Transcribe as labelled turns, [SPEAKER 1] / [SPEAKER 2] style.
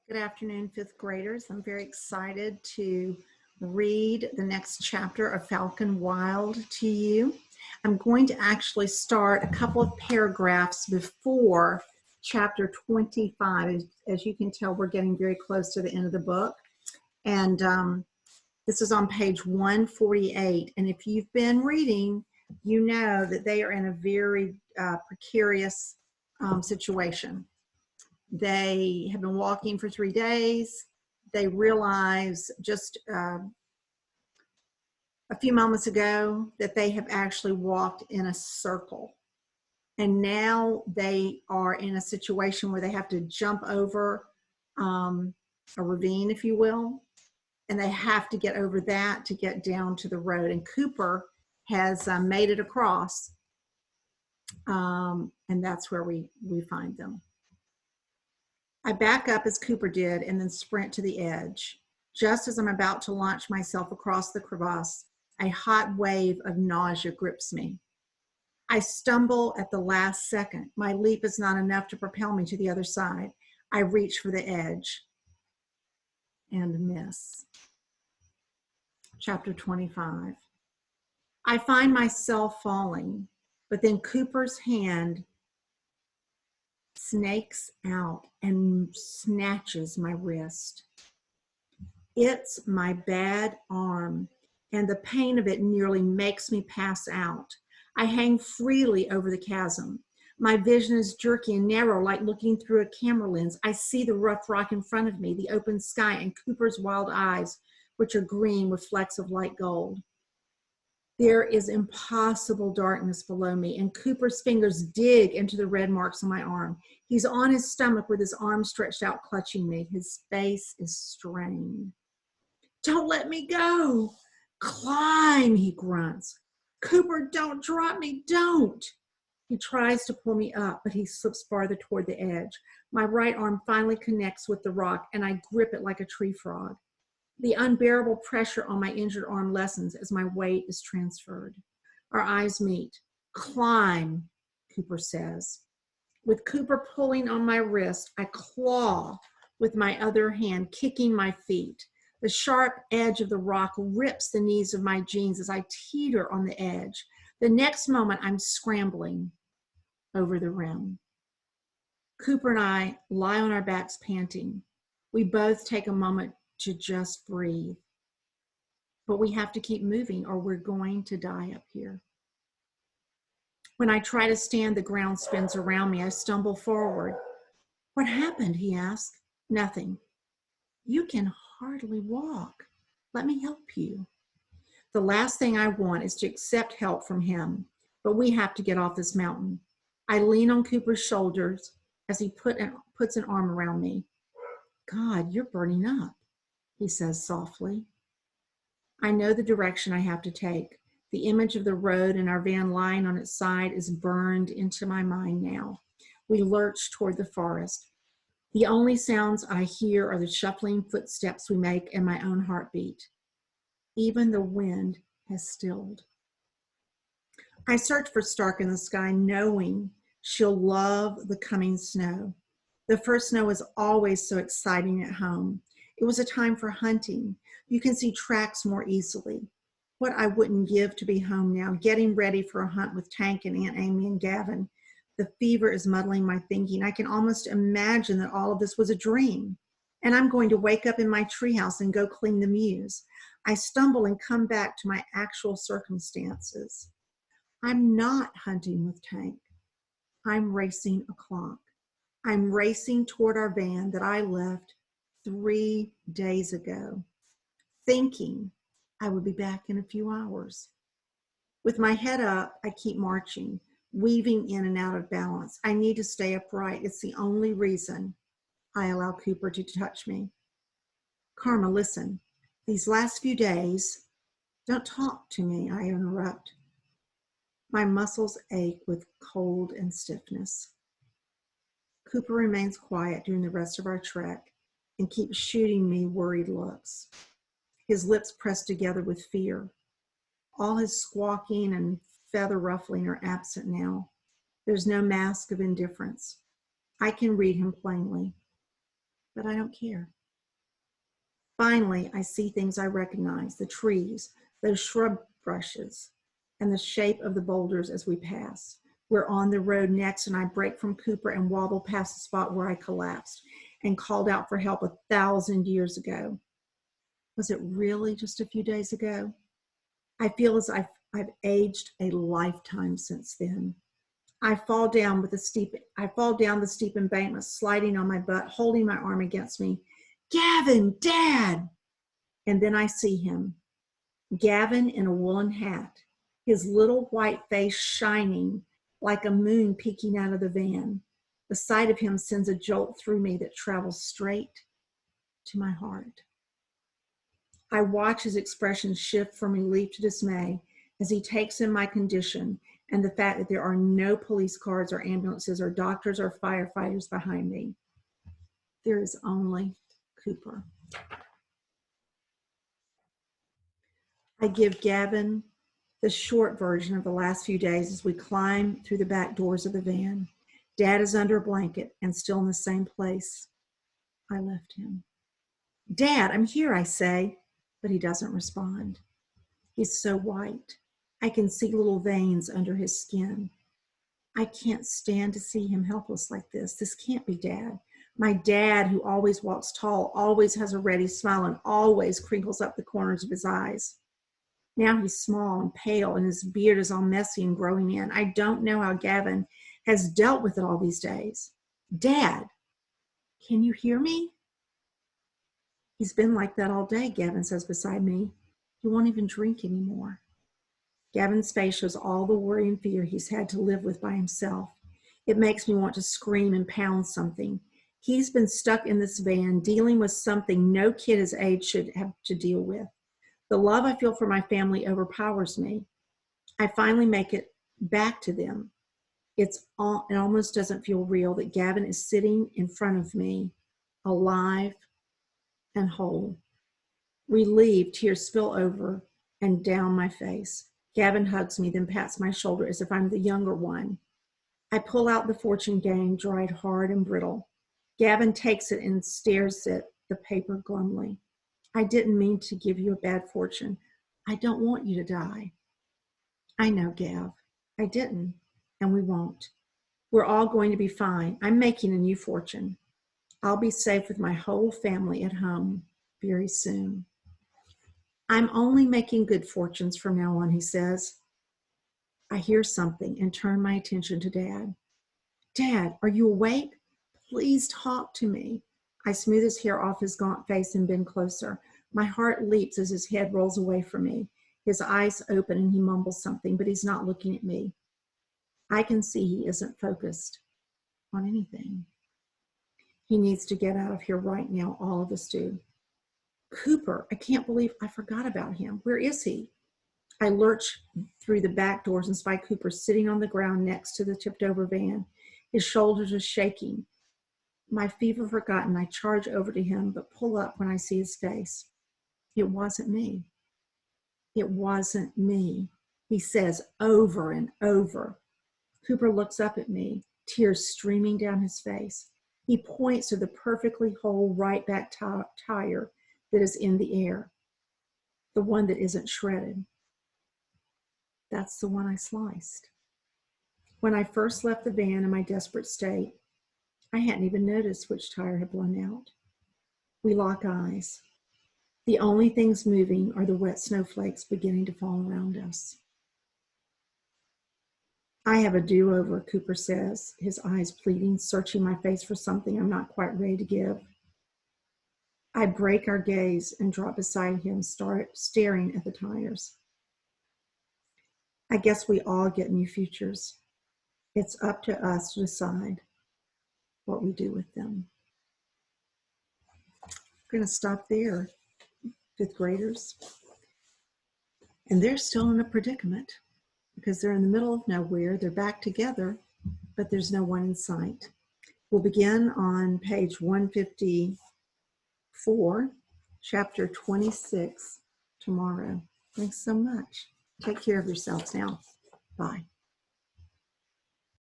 [SPEAKER 1] Good afternoon, fifth graders. I'm very excited to read the next chapter of Falcon Wild to you. I'm going to actually start a couple of paragraphs before chapter 25. As you can tell, we're getting very close to the end of the book. And this is on page 148. And if you've been reading, you know that they are in a very precarious situation. They have been walking for 3 days. They realize just a few moments ago that they have actually walked in a circle. And now they are in a situation where they have to jump over a ravine, if you will, and they have to get over that to get down to the road. And Cooper has made it across, and that's where we find them. I back up as Cooper did and then sprint to the edge. Just as I'm about to launch myself across the crevasse, a hot wave of nausea grips me. I stumble at the last second. My leap is not enough to propel me to the other side. I reach for the edge and miss. Chapter 25. I find myself falling, but then Cooper's hand snakes out and snatches my wrist. It's my bad arm, and the pain of it nearly makes me pass out. I hang freely over the chasm. My vision is jerky and narrow, like looking through a camera lens. I see the rough rock in front of me, the open sky, and Cooper's wild eyes, which are green with flecks of light gold. There is impossible darkness below me, and Cooper's fingers dig into the red marks on my arm. He's on his stomach with his arms stretched out, clutching me. His face is strained. Don't let me go. Climb, he grunts. Cooper, don't drop me, don't. He tries to pull me up, but he slips farther toward the edge. My right arm finally connects with the rock, and I grip it like a tree frog. The unbearable pressure on my injured arm lessens as my weight is transferred. Our eyes meet. Climb, Cooper says. With Cooper pulling on my wrist, I claw with my other hand, kicking my feet. The sharp edge of the rock rips the knees of my jeans as I teeter on the edge. The next moment, I'm scrambling over the rim. Cooper and I lie on our backs panting. We both take a moment to just breathe. But we have to keep moving or we're going to die up here. When I try to stand, the ground spins around me. I stumble forward. What happened? He asks. Nothing. You can hardly walk. Let me help you. The last thing I want is to accept help from him, but we have to get off this mountain. I lean on Cooper's shoulders as he puts an arm around me. God, you're burning up, he says softly. I know the direction I have to take. The image of the road and our van lying on its side is burned into my mind now. We lurch toward the forest. The only sounds I hear are the shuffling footsteps we make and my own heartbeat. Even the wind has stilled. I search for Stark in the sky, knowing she'll love the coming snow. The first snow is always so exciting at home. It was a time for hunting. You can see tracks more easily. What I wouldn't give to be home now, getting ready for a hunt with Tank and Aunt Amy and Gavin. The fever is muddling my thinking. I can almost imagine that all of this was a dream. And I'm going to wake up in my treehouse and go clean the mews. I stumble and come back to my actual circumstances. I'm not hunting with Tank. I'm racing a clock. I'm racing toward our van that I left 3 days ago, thinking I would be back in a few hours. With my head up, I keep marching, weaving in and out of balance. I need to stay upright. It's the only reason I allow Cooper to touch me. Karma, listen, these last few days, don't talk to me, I interrupt. My muscles ache with cold and stiffness. Cooper remains quiet during the rest of our trek and keeps shooting me worried looks. His lips pressed together with fear. All his squawking and feather ruffling are absent now. There's no mask of indifference. I can read him plainly. but but I don't care. Finally, I see things I recognize, the trees, those shrub brushes, and the shape of the boulders as we pass. We're on the road next, and I break from Cooper and wobble past the spot where I collapsed and called out for help 1,000 years ago. Was it really just a few days ago? I feel as I've aged a lifetime since then. I fall down the steep embankment, sliding on my butt, holding my arm against me. Gavin, Dad! And then I see him. Gavin in a woolen hat, his little white face shining like a moon peeking out of the van. The sight of him sends a jolt through me that travels straight to my heart. I watch his expression shift from relief to dismay as he takes in my condition and the fact that there are no police cars or ambulances or doctors or firefighters behind me. There is only Cooper. I give Gavin the short version of the last few days as we climb through the back doors of the van. Dad is under a blanket and still in the same place I left him. Dad, I'm here, I say, but he doesn't respond. He's so white. I can see little veins under his skin. I can't stand to see him helpless like this. This can't be Dad. My dad, who always walks tall, always has a ready smile, and always crinkles up the corners of his eyes. Now he's small and pale, and his beard is all messy and growing in. I don't know how Gavin has dealt with it all these days. Dad, can you hear me? He's been like that all day, Gavin says beside me. He won't even drink anymore. Gavin's face shows all the worry and fear he's had to live with by himself. It makes me want to scream and pound something. He's been stuck in this van, dealing with something no kid his age should have to deal with. The love I feel for my family overpowers me. I finally make it back to them. It almost doesn't feel real that Gavin is sitting in front of me, alive and whole. Relieved, tears spill over and down my face. Gavin hugs me, then pats my shoulder as if I'm the younger one. I pull out the fortune game, dried hard and brittle. Gavin takes it and stares at the paper glumly. I didn't mean to give you a bad fortune. I don't want you to die. I know, Gav. I didn't, and we won't. We're all going to be fine. I'm making a new fortune. I'll be safe with my whole family at home very soon. I'm only making good fortunes from now on, he says. I hear something and turn my attention to Dad. Dad, are you awake? Please talk to me. I smooth his hair off his gaunt face and bend closer. My heart leaps as his head rolls away from me. His eyes open and he mumbles something, but he's not looking at me. I can see he isn't focused on anything. He needs to get out of here right now, all of us do. Cooper, I can't believe I forgot about him. Where is he? I lurch through the back doors and spy Cooper sitting on the ground next to the tipped over van. His shoulders are shaking. My fever forgotten, I charge over to him, but pull up when I see his face. It wasn't me. It wasn't me, he says over and over. Cooper looks up at me, tears streaming down his face. He points to the perfectly whole right back tire that is in the air, the one that isn't shredded. That's the one I sliced. When I first left the van in my desperate state, I hadn't even noticed which tire had blown out. We lock eyes. The only things moving are the wet snowflakes beginning to fall around us. I have a do-over, Cooper says, his eyes pleading, searching my face for something I'm not quite ready to give. I break our gaze and drop beside him, staring at the tires. I guess we all get new futures. It's up to us to decide what we do with them. We're going to stop there, fifth graders. And they're still in a predicament because they're in the middle of nowhere. They're back together, but there's no one in sight. We'll begin on page 154, chapter 26 tomorrow. Thanks so much. Take care of yourselves now. Bye.